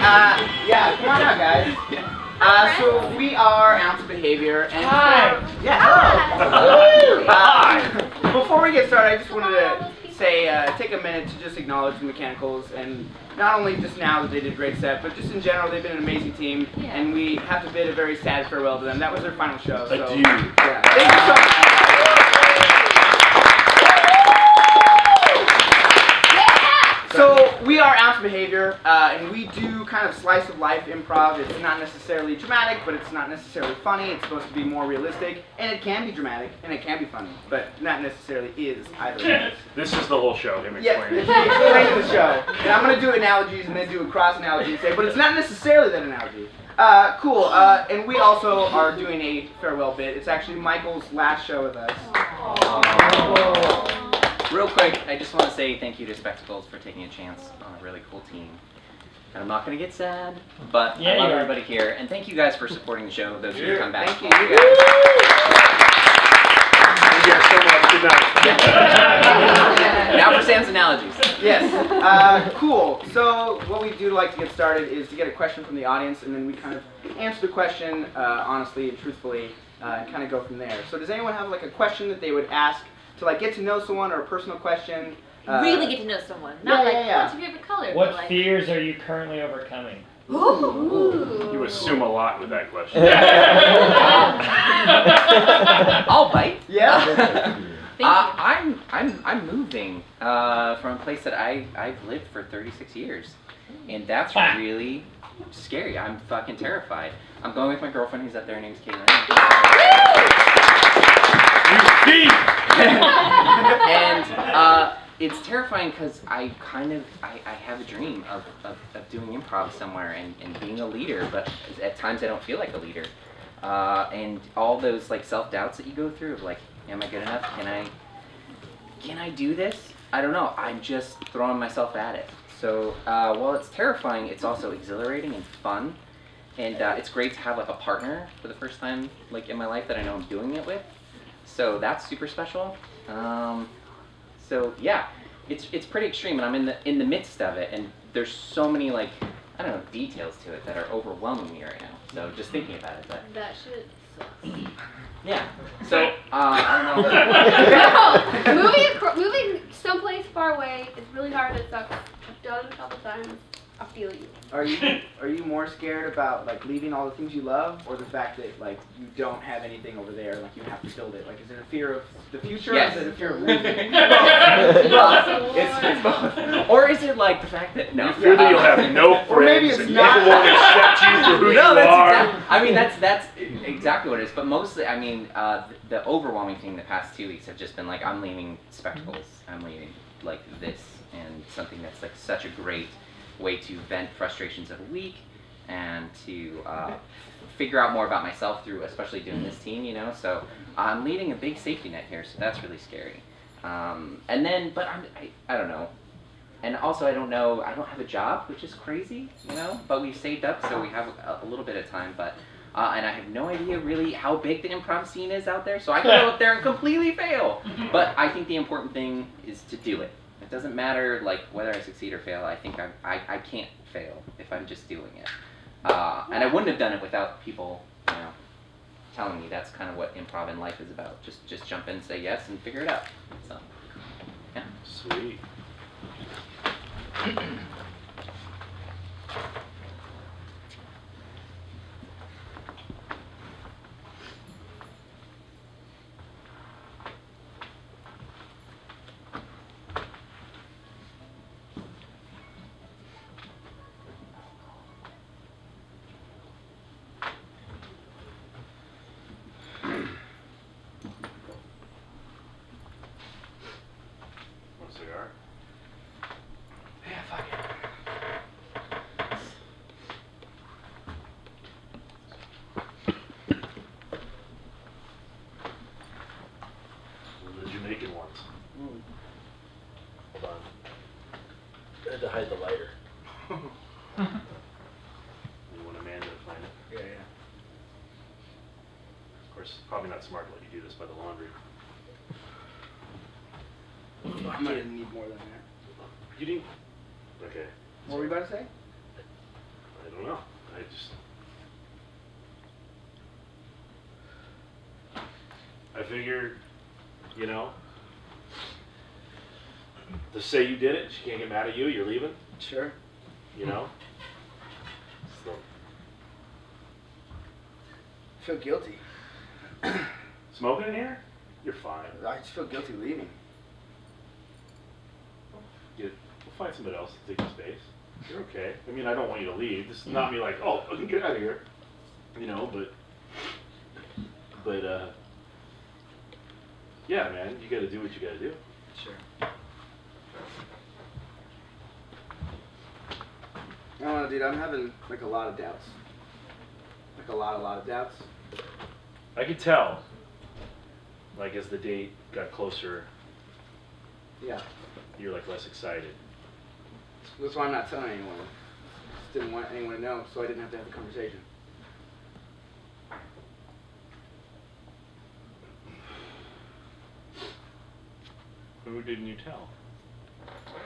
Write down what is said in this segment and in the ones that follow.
Yeah, come on out, guys. So we are Ounce of Behavior, and before we get started, I just wanted to say, take a minute to just acknowledge the Mechanicals, and not only just now that they did a great set, but just in general, they've been an amazing team, and we have to bid a very sad farewell to them. That was their final show. So, Adieu. Yeah. Thank you so much. So we are Ounce Behavior, and we do kind of slice of life improv. It's not necessarily dramatic, but it's not necessarily funny. It's supposed to be more realistic, and it can be dramatic, and it can be funny, but not necessarily is either of those. This is the whole show, him Yes, explaining. explain the show. And I'm going to do analogies and then do a cross analogy and say, but it's not necessarily that analogy. Cool, and we also are doing a farewell bit. It's actually Michael's last show with us. Real quick, I just want to say thank you to Spectacles for taking a chance on a really cool team. And I'm not going to get sad, but I love everybody here. And thank you guys for supporting the show, those who come back. Thank you. Thank you guys so much. Good night. Now for Sam's analogies. Yes. Cool. So what we do like to get started is to get a question from the audience, and then we kind of answer the question honestly and truthfully, and kind of go from there. So does anyone have like a question that they would ask to like get to know someone, or a personal question? Really get to know someone. Not what's your favorite color? What but fears are you currently overcoming? Ooh. You assume a lot with that question. I'll bite. Yeah. Thank you. I'm moving from a place that I've lived for 36 years, and that's really scary. I'm fucking terrified. I'm going with my girlfriend who's up there. Her name's Caitlin. And it's terrifying because I have a dream of doing improv somewhere and being a leader, but at times I don't feel like a leader. And all those like self-doubts that you go through of like, am I good enough? Can I do this? I don't know. I'm just throwing myself at it. So while it's terrifying, it's also exhilarating and fun. And it's great to have like a partner for the first time like in my life that I know I'm doing it with. So that's super special. So yeah, it's pretty extreme, and I'm in the midst of it, and there's so many like I don't know details to it that are overwhelming me right now. So just thinking about it, but That shit sucks. yeah. So I don't know. No, moving someplace far away is really hard. It sucks. I've done it a couple times. I feel you. Are you more scared about like leaving all the things you love, or the fact that like you don't have anything over there, like you have to build it? Like, is it a fear of the future, Yes. or is it a fear of losing? It's both. Or is it like the fact that You fear that you'll have no Or maybe friends it's and not. people won't accept you for who No, you that's are. I mean, that's exactly what it is. But mostly, I mean, the overwhelming thing the past 2 weeks have just been like, I'm leaving Spectacles. I'm leaving like this and something that's like such a great way to vent frustrations of a week and to figure out more about myself through, especially doing this team, you know. So I'm leading a big safety net here, so that's really scary. And then, but I don't know. And also, I don't have a job, which is crazy, you know, but we've saved up, so we have a little bit of time, but, and I have no idea really how big the improv scene is out there, so I could go up there and completely fail. But I think the important thing is to do it. It doesn't matter, like, whether I succeed or fail. I think I can't fail if I'm just doing it. And I wouldn't have done it without people, you know, telling me that's kind of what improv in life is about. Just jump in, say yes, and figure it out. So, yeah. Sweet. Want a cigar? Yeah, fuck it. The Jamaican ones. Hold on. I had to hide the lighter. You want Amanda to find it? Yeah. Of course, probably not smart to let you do this by the laundry. I'm gonna need more than that. You didn't? Okay. What were we about to say? I don't know. I figured, you know, to say you did it, she can't get mad at you, you're leaving, Sure. you know? So, I feel guilty. smoking in here? You're fine. I just feel guilty leaving. We'll find somebody else to take your space. You're okay. I mean, I don't want you to leave. This is not me like, oh, get out of here. You know, but yeah, man, you gotta do what you gotta do. Sure. I don't know, dude. I'm having like a lot of doubts. Like a lot of doubts. I could tell, like, as the date got closer, Yeah. you're like less excited. That's why I'm not telling anyone. Just didn't want anyone to know, so I didn't have to have the conversation. Who didn't you tell?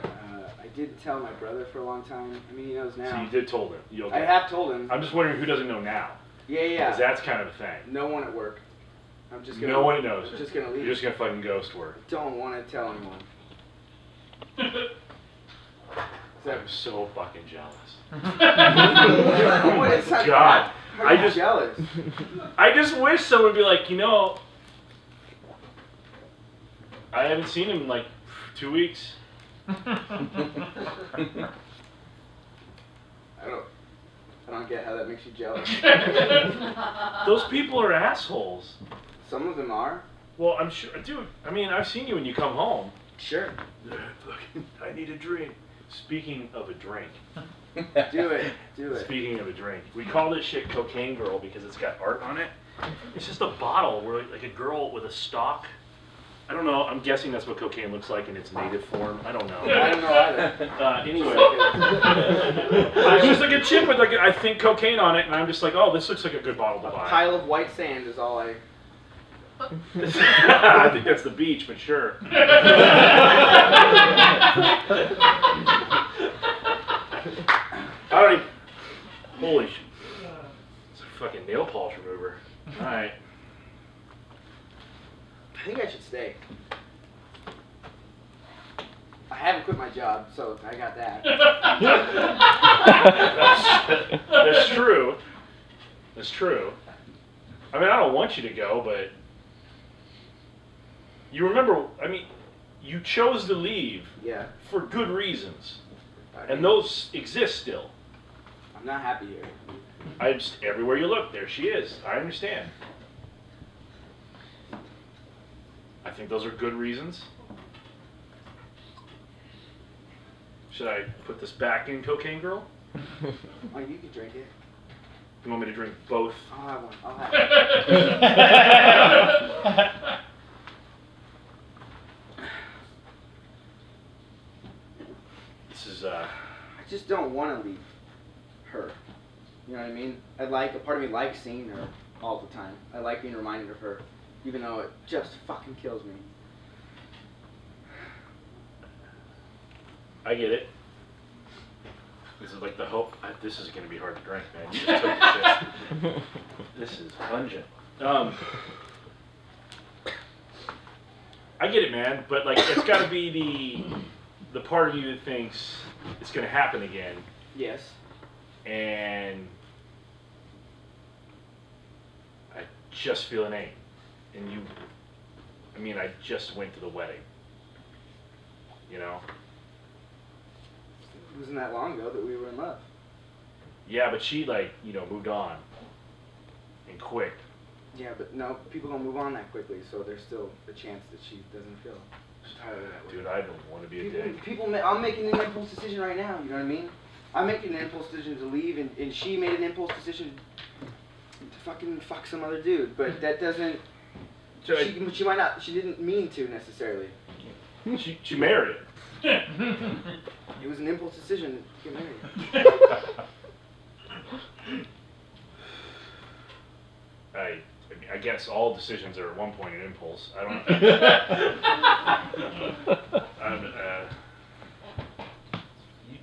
I did tell my brother for a long time. I mean, he knows now. So you did told him. You okay? I have told him. I'm just wondering who doesn't know now. Yeah, yeah. Because that's kind of a thing. No one at work. I'm just gonna. No one knows. I'm just gonna leave. You're just gonna fucking ghost work. Don't want to tell anyone. I'm so fucking jealous. What is that? God, How are you just jealous? I just wish someone would be like, you know, I haven't seen him in like 2 weeks. I don't get how that makes you jealous. Those people are assholes. Some of them are. Well, I'm sure, dude. I mean, I've seen you when you come home. Sure. I need a drink. Speaking of a drink. Do it. Do it. Speaking of a drink, we call this shit Cocaine Girl because it's got art on it. It's just a bottle where like a girl with a stalk. I don't know. I'm guessing that's what cocaine looks like in its native form. I don't know. I don't know either. Anyway, it's just like a chip with like I think cocaine on it, and I'm just like, oh, this looks like a good bottle to A buy. pile of white sand is all I. I think that's the beach, but sure. I don't even. Holy shit. It's a fucking nail polish remover. Alright. I think I should stay. I haven't quit my job, so I got that. That's true. That's true. I mean, I don't want you to go, but you remember, I mean, you chose to leave Yeah. for good reasons. I mean, And those exist still. I'm not happy here. I just, everywhere you look, there she is. I understand. I think those are good reasons. Should I put this back in Cocaine Girl? Oh, you can drink it. You want me to drink both? I'll have one. I'll have it. This is, I just don't want to leave her. You know what I mean? A part of me likes seeing her all the time. I like being reminded of her, even though it just fucking kills me. I get it. This is like the hope. This is going to be hard to drink, man. You just took the shit. This is pungent. I get it, man, but like it's got to be the part of you that thinks it's going to happen again, Yes. and I just feel an ain't. And you, I mean, I just went to the wedding. You know? It wasn't that long ago that we were in love. Yeah, but she like, you know, moved on. And quick. Yeah, but no, people don't move on that quickly, so there's still a chance that she doesn't feel entirely that way. Dude, I don't want to be a dick. I'm making an impulse decision right now, you know what I mean? I'm making an impulse decision to leave, and she made an impulse decision to fucking fuck some other dude, but that doesn't, she might not, she didn't mean to necessarily. She married him. It was an impulse decision to get married. I guess all decisions are at one point an impulse. I don't.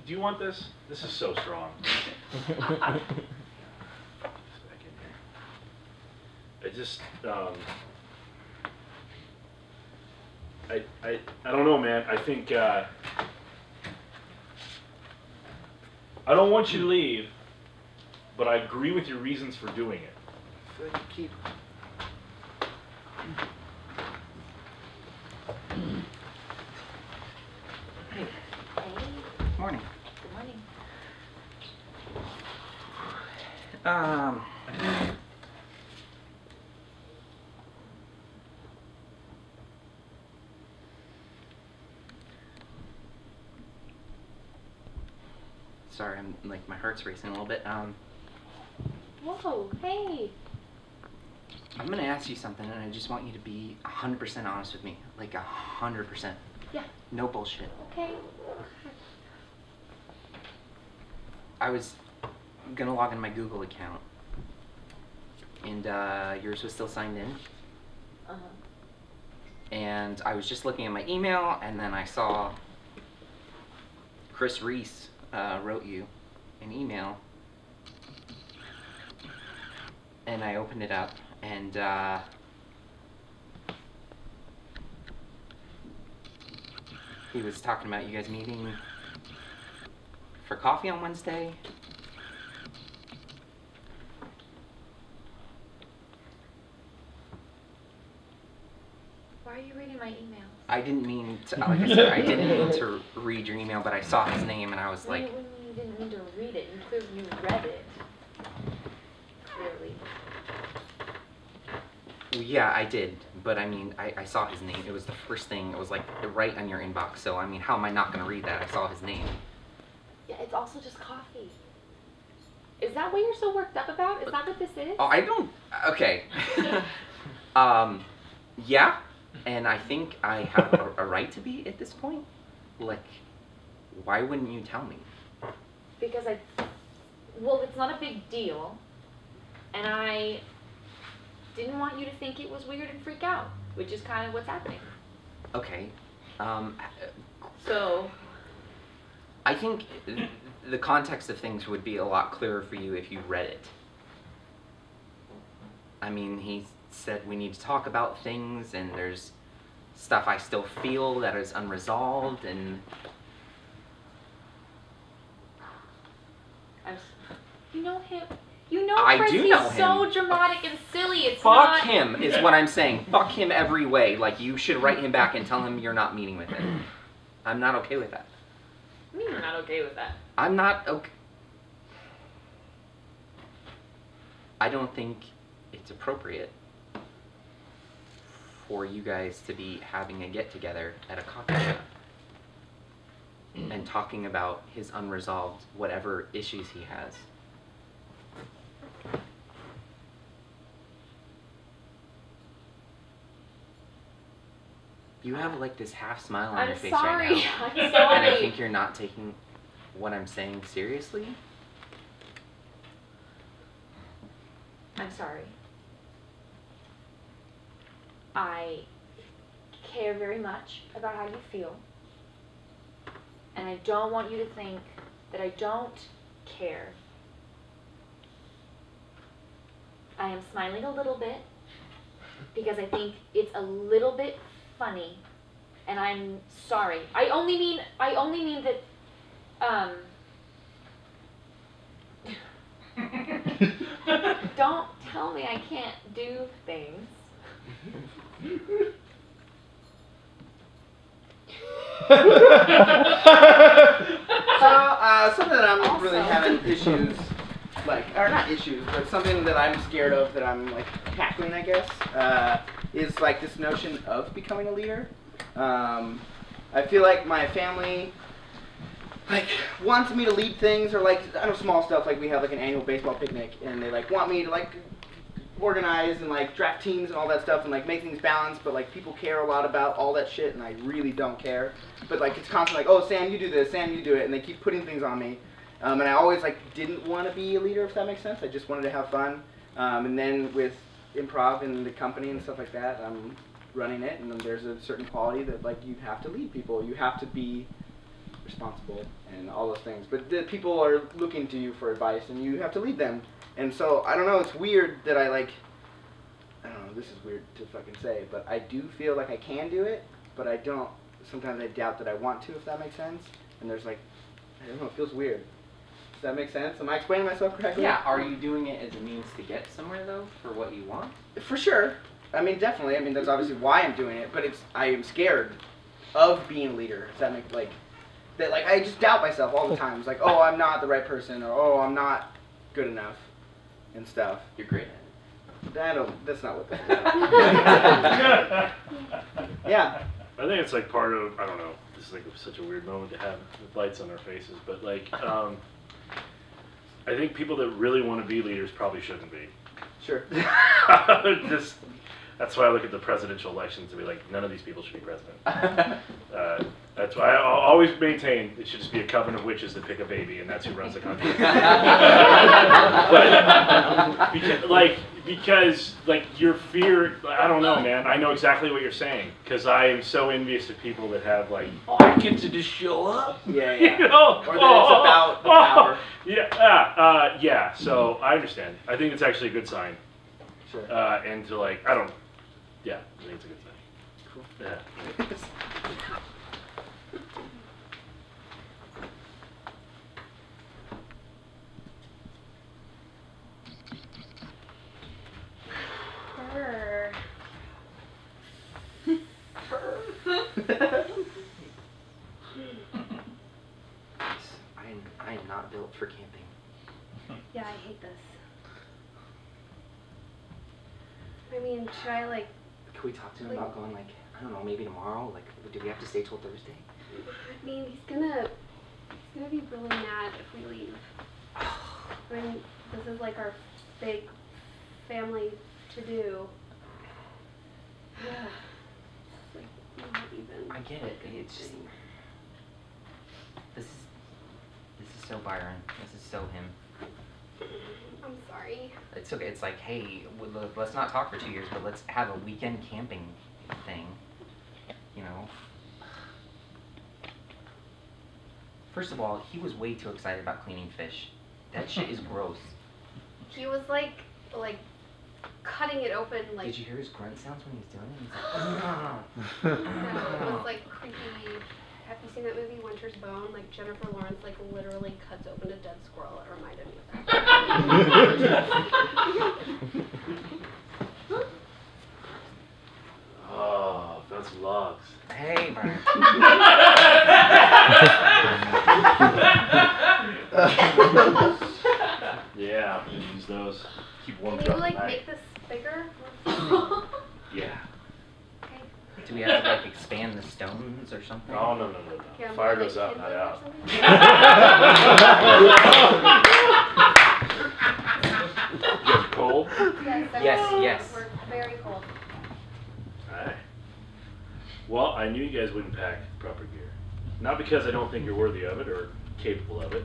Do you want this? This is so strong. I just, I don't know, man. I think, I don't want you to leave, but I agree with your reasons for doing it. I feel like you keep. Hey, Hey, morning. good morning. Sorry, I'm like my heart's racing a little bit. Whoa, hey. I'm gonna ask you something, and I just want you to be 100% honest with me, like 100%. Yeah. No bullshit. Okay. I was gonna log in my Google account, and yours was still signed in. Uh-huh. And I was just looking at my email, and then I saw Chris Reese wrote you an email, and I opened it up, and he was talking about you guys meeting for coffee on Wednesday. Why are you reading my emails? I didn't mean to, like I said, I didn't mean to read your email, but I saw his name and I was like, What do you mean you didn't mean to read it? You clearly read it. Clearly. well, yeah, I did, but I mean, I saw his name. It was the first thing, it was like right on your inbox, so I mean, how am I not going to read that? I saw his name. Yeah, it's also just coffee. Is that what you're so worked up about? Is that what this is? Oh, I don't, okay. Yeah, and I think I have a right to be at this point. Like, why wouldn't you tell me? Because well, it's not a big deal, and I didn't want you to think it was weird and freak out, which is kind of what's happening. Okay, So, I think the context of things would be a lot clearer for you if you read it. I mean, he said we need to talk about things, and there's stuff I still feel that is unresolved, and you know him. You know I Chris, do he's know so him. dramatic and silly. It's fuck not. him is what I'm saying. Fuck him every way. Like, you should write him back and tell him you're not meeting with him. I'm not okay with that. I mean, you're not okay with that. I'm not okay. I don't think it's appropriate for you guys to be having a get-together at a coffee shop and talking about his unresolved whatever issues he has. You have like this half smile on I'm your face sorry. right now. I'm And sorry. I think you're not taking what I'm saying seriously. I'm sorry. I care very much about how you feel. And I don't want you to think that I don't care. I am smiling a little bit because I think it's a little bit funny. And I'm sorry. I only mean that don't tell me I can't do things. So, something that I'm really Also- having issues, like, or not issues, but something that I'm scared of that I'm, like, tackling, I guess, is, like, this notion of becoming a leader. I feel like my family, like, wants me to lead things, or, like, I know small stuff, like, we have, like, an annual baseball picnic, and they, like, want me to, like, organize and, like, draft teams and all that stuff and, like, make things balanced, but, like, people care a lot about all that shit, and I really don't care. But, like, it's constantly like, oh, Sam, you do this, Sam, you do it, and they keep putting things on me. And I always, like, didn't want to be a leader, if that makes sense. I just wanted to have fun. And then with Improv and the company and stuff like that, I'm running it, and then there's a certain quality that, like, you have to lead people. You have to be responsible and all those things. But the people are looking to you for advice, and you have to lead them. And so I don't know. It's weird that I don't know. This is weird to fucking say, but I do feel like I can do it, but I don't. Sometimes I doubt that I want to, if that makes sense. And there's like, I don't know. It feels weird. Does that make sense? Am I explaining myself correctly? Yeah. Are you doing it as a means to get somewhere though, for what you want? For sure. I mean, definitely. I mean, that's obviously why I'm doing it. But I am scared of being a leader. Does that make that? Like, I just doubt myself all the time. It's like, oh, I'm not the right person, or oh, I'm not good enough, and stuff. You're great at it. That's not what that is. Yeah. I think it's like part of, I don't know, this is like such a weird moment to have with lights on our faces, but like, I think people that really want to be leaders probably shouldn't be. Sure. That's why I look at the presidential elections and be like, none of these people should be president. That's why I'll always maintain it should just be a coven of witches that pick a baby, and that's who runs the country. But because your fear, I don't know, man. I know exactly what you're saying, because I am so envious of people that have like, oh, I get to just show up. Yeah. You know? Or that it's about the power. Yeah. So I understand. I think it's actually a good sign. Sure. And to like, yeah, I think it's a good thing. Cool. Yeah. I am not built for camping. Yeah, I hate this. I mean, should I like? Can we talk to him about going, like, I don't know, maybe tomorrow? Like, do we have to stay till Thursday? I mean, he's gonna be really mad if we leave. I mean, this is like our big family to do. Yeah. It's like not even. I get it. It's just this is so Byron. This is so him. I'm sorry. It's okay. It's like, hey, let's not talk for 2 years, but let's have a weekend camping thing. You know. First of all, he was way too excited about cleaning fish. That shit is gross. He was like cutting it open like. Did you hear his grunt sounds when he was doing it? He's like, No, it was like creepy. Have you seen that movie Winter's Bone? Like Jennifer Lawrence like literally cuts open a dead squirrel. It reminded me of that. Oh, that's logs. hey, Byron. Yeah, I'm gonna use those. Keep warm Can you throughout like the night. make this bigger? Yeah. Okay. Do we have to like expand the stones or something? Oh, no. Yeah, Fire more, goes like, up, not kindling or out. something? You guys cold? Yes. We're very cold. Alright. Well, I knew you guys wouldn't pack proper gear. Not because I don't think you're worthy of it or capable of it.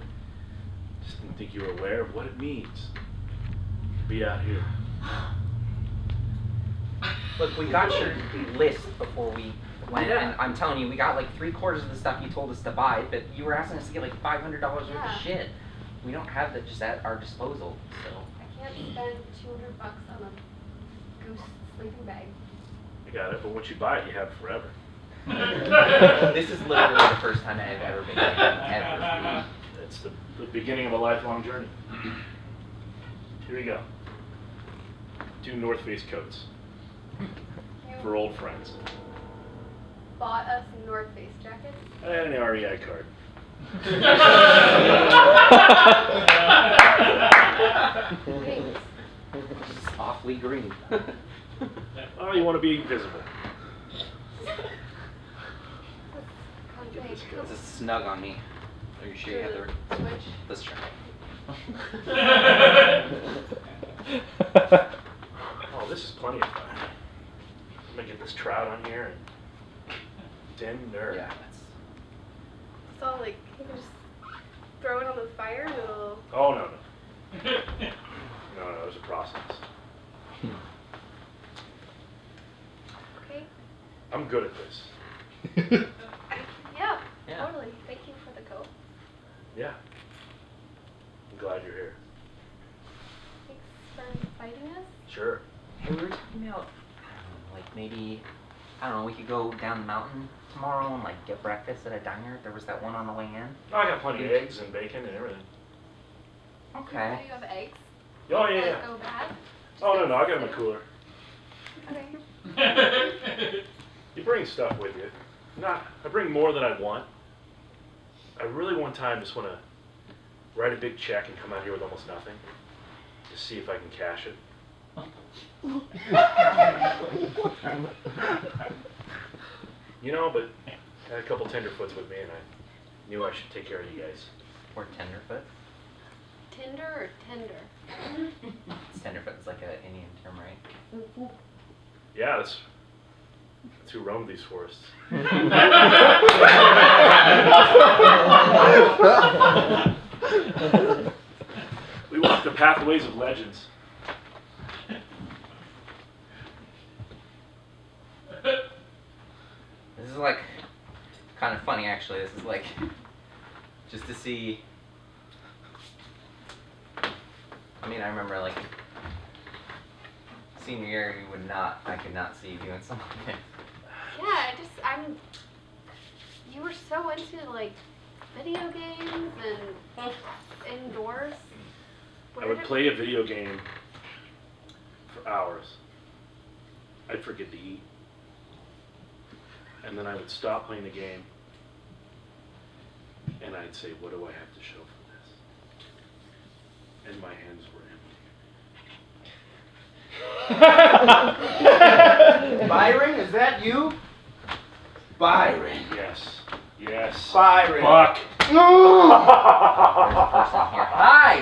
Just didn't think you were aware of what it means to be out here. Look, we got your list before we went, Yeah. and I'm telling you, we got like 3/4 of the stuff you told us to buy, but you were asking us to get like $500 worth Yeah. of shit. We don't have that just at our disposal, so. I can't spend $200 on a goose sleeping bag. I got it, but once you buy it, you have it forever. This is literally the first time I've ever been camping, ever. It's the beginning of a lifelong journey. Here we go. 2 North Face coats You for old friends. bought us North Face jackets. And an REI card. Thanks. It's awfully green. Oh, you want to be visible. Conte. this go. This is snug on me. Are you sure you have the Switch. Let's try. Oh, this is plenty of fun. I'm gonna get this trout on here and dinner. Yeah, that's. So like you can just throw it on the fire and it'll. Oh, no. No, there's a process. Okay. I'm good at this. Yeah. Yeah. Totally. Thank you for the I'm glad you're here. Thanks for inviting us. Sure. Hey, we were talking about, I don't know, like maybe, I don't know, we could go down the mountain tomorrow and like get breakfast at a diner. There was that one on the way in. Oh, I got plenty of eggs and bacon and everything. Okay. You have eggs? Oh, Does yeah. that go bad? Oh, no, I got them in a cooler. Okay. You bring stuff with you. I bring more than I want. I really one time just want to write a big check and come out here with almost nothing. Just see if I can cash it. You know, but I had a couple tenderfoots with me and I knew I should take care of you guys. Or tenderfoot. Tinder or tender? It's tenderfoot. It's like an Indian term, right? Yeah, that's who roamed these forests. We walk the pathways of legends. This is like kind of funny, actually. This is like just to see. I mean, I remember like senior year, I could not see you doing something like this. Yeah, you were so into like video games and indoors. I would play a video game for hours. I'd forget to eat. And then I would stop playing the game. And I'd say, what do I have to show for this? And my hands were empty. Byron, is that you? Byron. Yes. Yes. Byron. Fuck. No! Person here. Hi.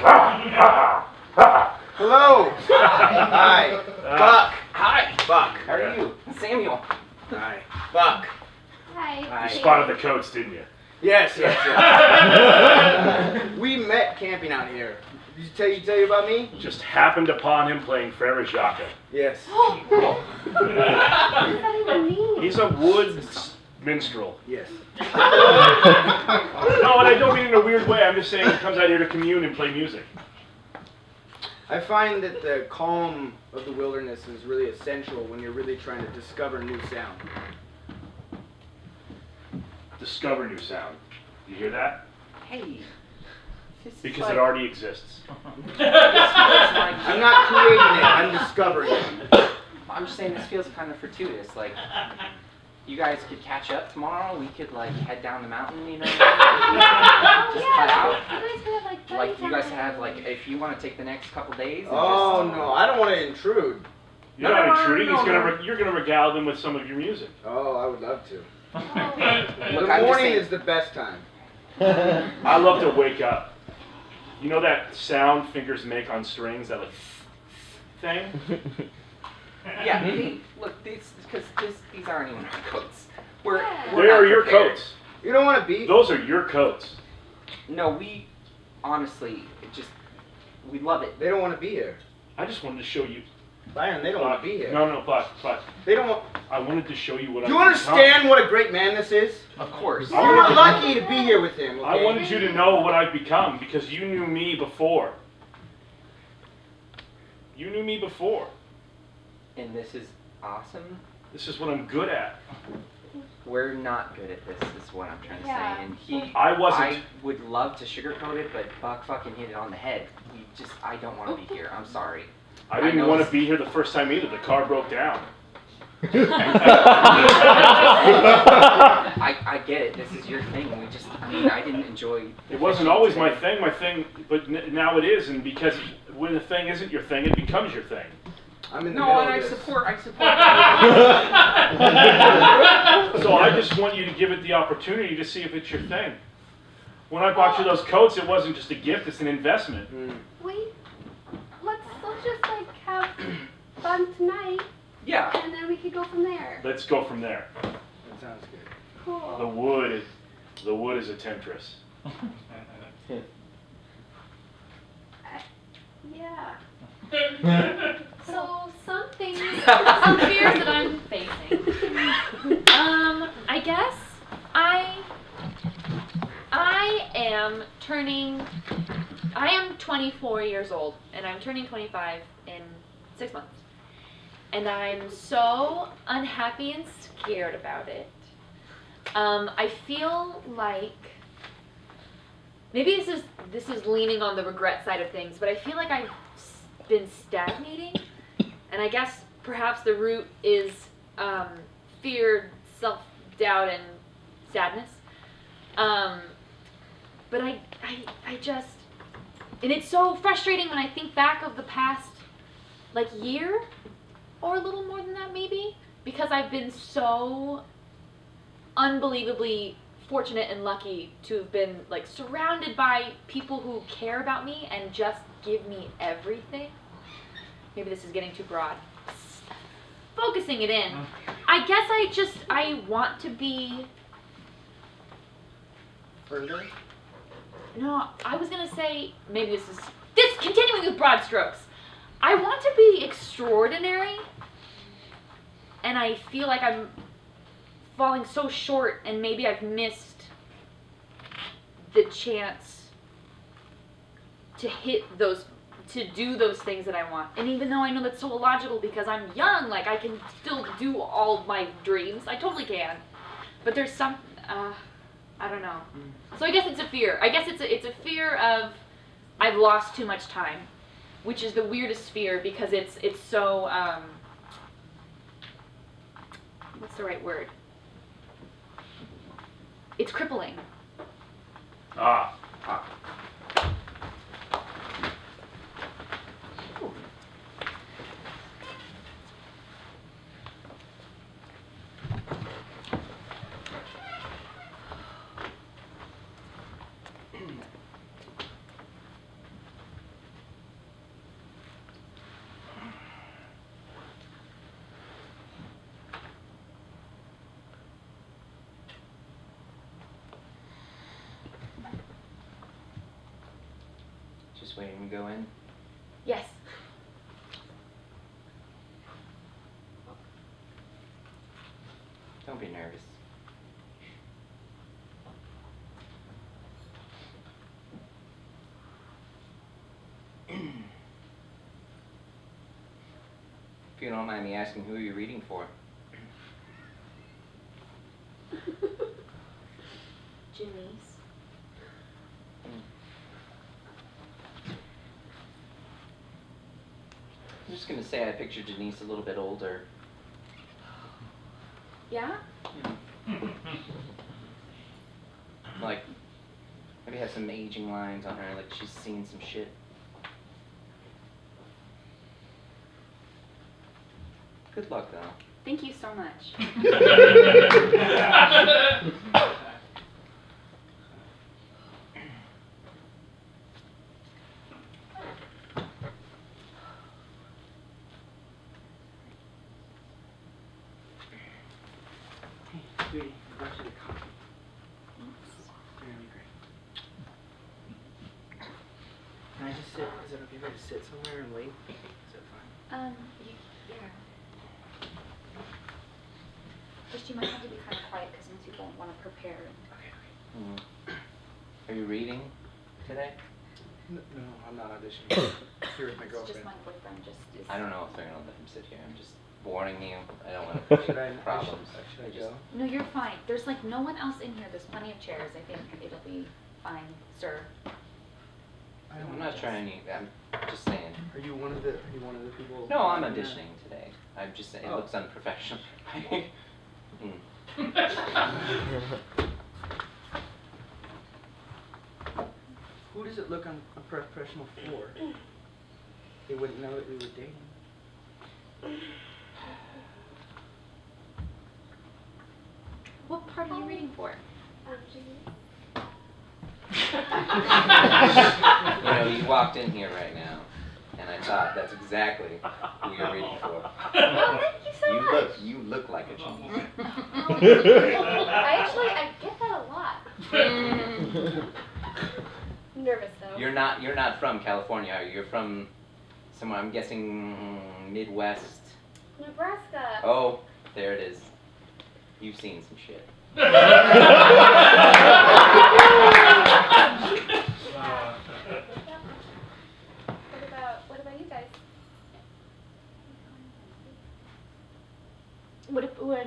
Hello. Hi. Buck. Hi. Buck. How are you, Samuel? Hi. Buck. Hi. Hi. You spotted the coats, didn't you? Yes. We met camping out here. Did you tell you about me? Just happened upon him playing Frere Jacques. Yes. What does that even mean? He's a wood minstrel. Yes. No, and I don't mean in a weird way. I'm just saying he comes out here to commune and play music. I find that the calm of the wilderness is really essential when you're really trying to discover new sound. Discover new sound. You hear that? Hey. This is Because like- it already exists. I'm not creating it, I'm discovering it. I'm just saying this feels kind of fortuitous. Like, you guys could catch up tomorrow. We could like head down the mountain, you know. Just cut out. You guys could have like Like you guys time. have like if you want to take the next couple days. And Oh just, no, I don't want to intrude. You're No, not no, no, intruding. no, no. You're gonna regale them with some of your music. Oh, I would love to. Look, The I'm just morning saying- is the best time. I love to wake up. You know that sound fingers make on strings, that like thing? Yeah, maybe. Look, these aren't even our coats. We're Yeah. we're They not are your prepared. coats. You don't want to be. Those are your coats. No, we honestly we love it. They don't want to be here. I just wanted to show you. Byron, they don't want to be here. No, Buck. They don't want. I wanted to show you what Do you understand what a great man this is? Of course. You were lucky to be here with him. Okay? I wanted you to know what I've become because you knew me before. You knew me before. And this is awesome. This is what I'm good at. We're not good at this, is what I'm trying to Yeah. say. And I wasn't. I would love to sugarcoat it, but Buck fucking hit it on the head. I don't want to be here. I'm sorry. I didn't know want to this- be here the first time either. The car broke down. I get it. This is your thing. I didn't enjoy. It wasn't always my thing, but now it is. And because when the thing isn't your thing, it becomes your thing. I'm in the No, middle and of I this. support. So I just want you to give it the opportunity to see if it's your thing. When I bought you those coats, it wasn't just a gift, it's an investment. Wait, let's just like have fun tonight, Yeah. and then we could go from there. Let's go from there. That sounds good. Cool. The wood is a temptress. Yeah. So some fears that I'm facing. I guess I am turning I am 24 years old, and I'm turning 25 in 6 months. And I'm so unhappy and scared about it. I feel like, maybe this is leaning on the regret side of things, but I feel like I've been stagnating, and I guess perhaps the root is fear, self-doubt, and sadness. But I just, and it's so frustrating when I think back of the past, like, year, or a little more than that maybe, because I've been so unbelievably fortunate and lucky to have been, like, surrounded by people who care about me and just give me everything. Maybe this is getting too broad. Focusing it in. I guess I want to be Further? No, I was gonna say, maybe this continuing with broad strokes. I want to be extraordinary, and I feel like I'm falling so short, and maybe I've missed the chance to do those things that I want. And even though I know that's so illogical because I'm young, like, I can still do all my dreams. I totally can. But there's some, I don't know. So I guess it's a fear. I guess it's a fear of I've lost too much time, which is the weirdest fear because it's so, what's the right word? It's crippling. Ah. Just waiting to go in. Yes. Don't be nervous. If you don't mind me asking, who are you reading for? Janice. I'm just gonna say I pictured Janice a little bit older. Yeah? Like, maybe have some aging lines on her, like she's seen some shit. Good luck, though. Thank you so much. Sweetie, I brought you the coffee. Really great. Can I just sit? Is it okay if I just sit somewhere and wait? Is that fine? Yeah. First, you might have to be kind of quiet because most people want to prepare. Okay. Are you reading today? No, I'm not auditioning. Here with my It's girlfriend. just my boyfriend just is. I don't know if they're gonna let him sit here. I'm just warning you. I don't want Should I? to problems. Should I just- go? No, you're fine. There's like no one else in here. There's plenty of chairs. I think it'll be fine, sir. I'm not trying to. I'm just saying. Are you one of the people? No, I'm auditioning today. I'm just saying. It Oh. looks unprofessional. Who does it look unprofessional for? They wouldn't know that we were dating. What part are you reading for? You know, you walked in here right now, and I thought that's exactly who you're reading for. Oh, thank you so much. You look like a genius. I get that a lot. Nervous though. You're not from California, are you? You're from somewhere, I'm guessing Midwest. Nebraska. Oh, there it is. You've seen some shit.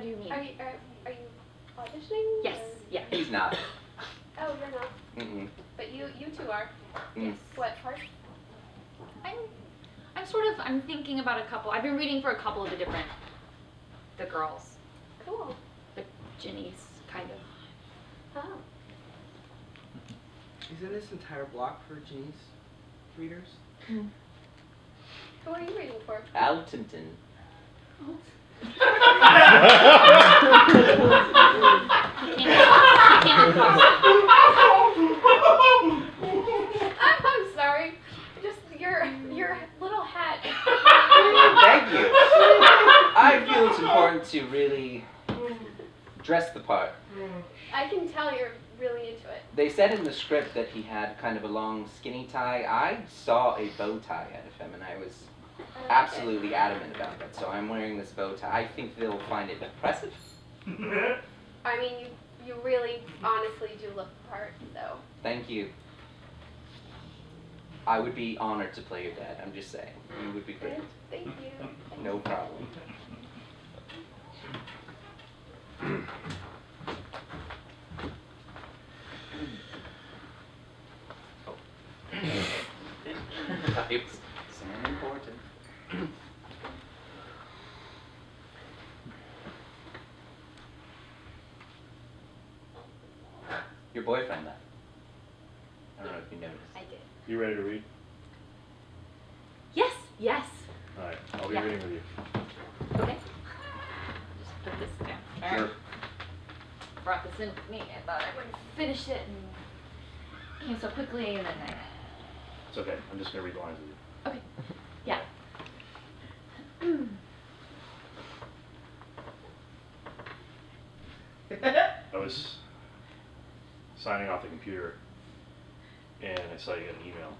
do you mean? Are you auditioning? Yes. or- Yeah. He's not. Oh, you're not. Mm-mm. But you two are. Mm. What part? I'm thinking about a couple. I've been reading for a couple of the girls, Cool. the Ginny's kind of. Oh. Isn't this entire block for Ginny's readers? Who are you reading for? Altonton. I'm sorry. Just your little hat. Thank you. I feel it's important to really dress the part. I can tell you're really into it. They said in the script that he had kind of a long skinny tie. I saw a bow tie out of him, and I was absolutely adamant about that. So I'm wearing this bow tie. I think they'll find it impressive. I mean, you really honestly do look the part, so. Thank you. I would be honored to play your dad. I'm just saying. You would be great. Thank you. No problem. It's so important. Your boyfriend left. I don't know if you noticed. I did. You ready to read? Yes. Yes. All right, I'll be Yeah. reading with you. Okay. Just put this down. All right. Brought this in with me. I thought I would finish it and came so quickly, and then I. It's okay. I'm just gonna read the lines with you. Okay. Yeah. I was signing off the computer, and I saw you got an email.